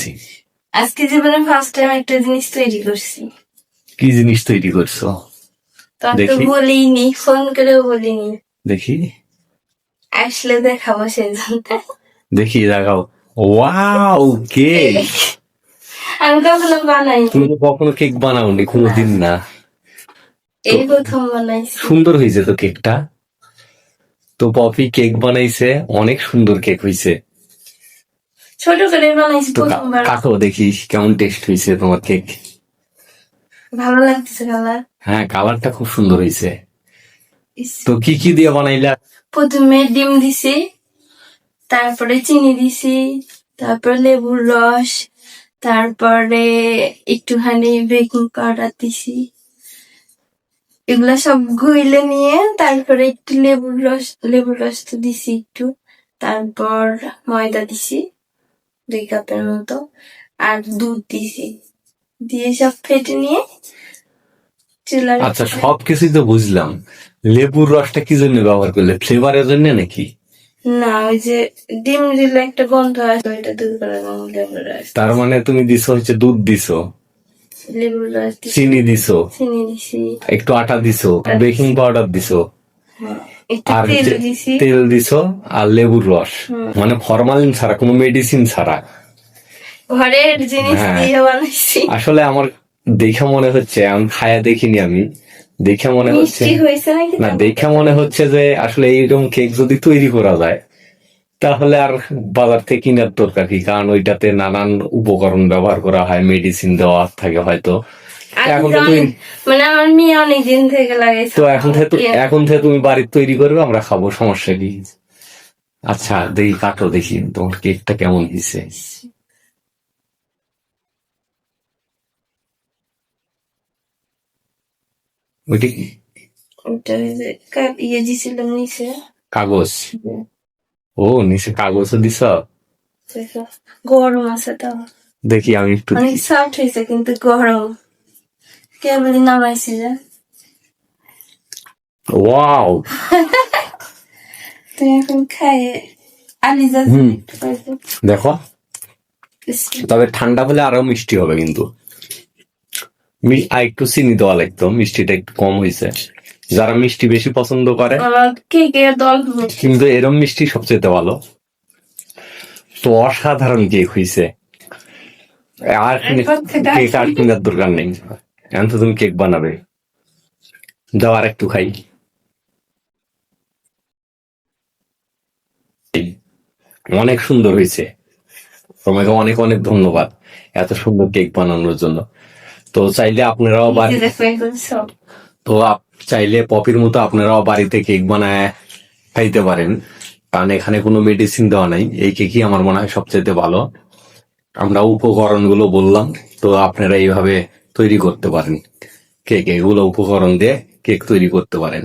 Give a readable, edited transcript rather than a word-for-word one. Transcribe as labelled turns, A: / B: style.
A: করছি।
B: আজকে জীবনে ফার্স্ট টাইম একটা জিনিস তৈরি করছি।
A: কি জিনিস তৈরি করছো?
B: তো
A: দেখি।
B: বলিনি, ফোন করেও বলিনি,
A: দেখি
B: আসলে দেখাবো সেই জন্য।
A: দেখি দেখাও। Wow, cake!
B: আমি কখনো বানাই,
A: তুমি তো কখনো কেক বানাওনি, কোনোদিন না।
B: এই প্রথম বানাইছি।
A: সুন্দর হয়েছে তো কেকটা। তো পপি কেক বানাইছে, অনেক সুন্দর কেক হয়েছে।
B: ছোট করে বানাইছি
A: তো
B: প্রথমবার।
A: কাটো দেখি কেমন টেস্ট হয়েছে তোমার কেক।
B: ভালো লাগতেছে কালার।
A: হ্যাঁ, কালারটা খুব সুন্দর হয়েছে। তো কি কি দিয়ে বানাইলা?
B: প্রথমে ডিম দিছি, তারপরে চিনি দিছি, তারপরে লেবুর রস, তারপরে একটুখানি বেকিং পাউডার দিছি। এগুলা সব গুইলে নিয়ে তারপরে একটু লেবুর রস তো দিছি একটু, তারপর ময়দা দিছি 2 কাপের মতো, আর দুধ দিছি, দিয়ে সব ফেটে নিয়ে চুলার।
A: আচ্ছা, সবকিছুই তো বুঝলাম, লেবুর রসটা কি জন্য ব্যবহার করলে? ফ্লেভারের জন্য নাকি?
B: না, ওই যে ডিম দিলে একটা গন্ধ আসে, ওইটা দূর করার জন্য লেবুর রস।
A: তার মানে তুমি দিছো হচ্ছে দুধ দিছো,
B: লেবুর রস দিছি,
A: চিনি দিছো,
B: চিনি দিছি,
A: একটু আটা দিছো, বেকিং পাউডার দিছো,
B: একটু
A: আর
B: তেল
A: হচ্ছে
B: দিছি।
A: তেল দিছো, আর লেবুর রস। মানে ফরমালিন ছাড়া, কোনো মেডিসিন ছাড়া।
B: ঘরের জিনিস
A: হ্যাঁ।
B: দিয়ে বানাইছি।
A: আসলে আমার দেখে মনে হচ্ছে, আমি খায়া দেখিনি, আমি দেখে মনে হচ্ছে
B: মিষ্টি হয়েছে নাকি
A: না, দেখে মনে হচ্ছে যে আসলে এইরকম কেক যদি তৈরি করা যায় তাহলে আর বাজার থেকে কেনার দরকার কি, কারণ ওইটাতে নানান উপকরণ ব্যবহার করা হয়, মেডিসিন দেওয়া থাকে হয়তো। এখন তো তুমি
B: মানে আমার মেয়ে অনেকদিন থেকে লাগাইছে,
A: তো এখন থেকে তুমি বাড়ির তৈরি করবে, আমরা খাবো, সমস্যা কি? আচ্ছা, দেখি কাটো, দেখি তোমার কেকটা কেমন হয়েছে। ওইটা কি?
B: ওটা ওই যে ইয়ে দিছিলাম নিচে।
A: কাগজ? ও, নিচে কাগজও দিছ?
B: দেখো, গরম আছে তো,
A: দেখি আমি একটু
B: অনেক সফট হয়েছে কিন্তু গরম, কেবলই নামাইছি যে।
A: ওয়াও!
B: তুই এখন খাইয়ে আলিজা
A: দেখো, তবে ঠান্ডা হলে আরো মিষ্টি হবে, কিন্তু আর একটু চিনি দেওয়া লাগতো, মিষ্টিটা একটু কম হয়েছে। যারা মিষ্টি বেশি পছন্দ করে,
B: আমার কেকের দল,
A: কিন্তু এরম মিষ্টি সবচেয়ে ভালো। তো অসাধারণ কেক হয়েছে। আর কেক আর কেনার দরকার নেই, এখন তো তুমি কেক বানাবে। দাও আর একটু খাই। অনেক সুন্দর হয়েছে, তোমাকে অনেক অনেক ধন্যবাদ এত সুন্দর কেক বানানোর জন্য। তো চাইলে আপনারাও চাইলে পপির মতো আপনারাও বাড়িতে কেক বানায় খাইতে পারেন, কারণ এখানে কোনো মেডিসিন দেওয়া নাই। এই কেকই আমার মনে হয় সবচেয়ে ভালো। আমরা উপকরণ গুলো বললাম, তো আপনারা এইভাবে তৈরি করতে পারেন কেক, এগুলো উপকরণ দিয়ে কেক তৈরি করতে পারেন।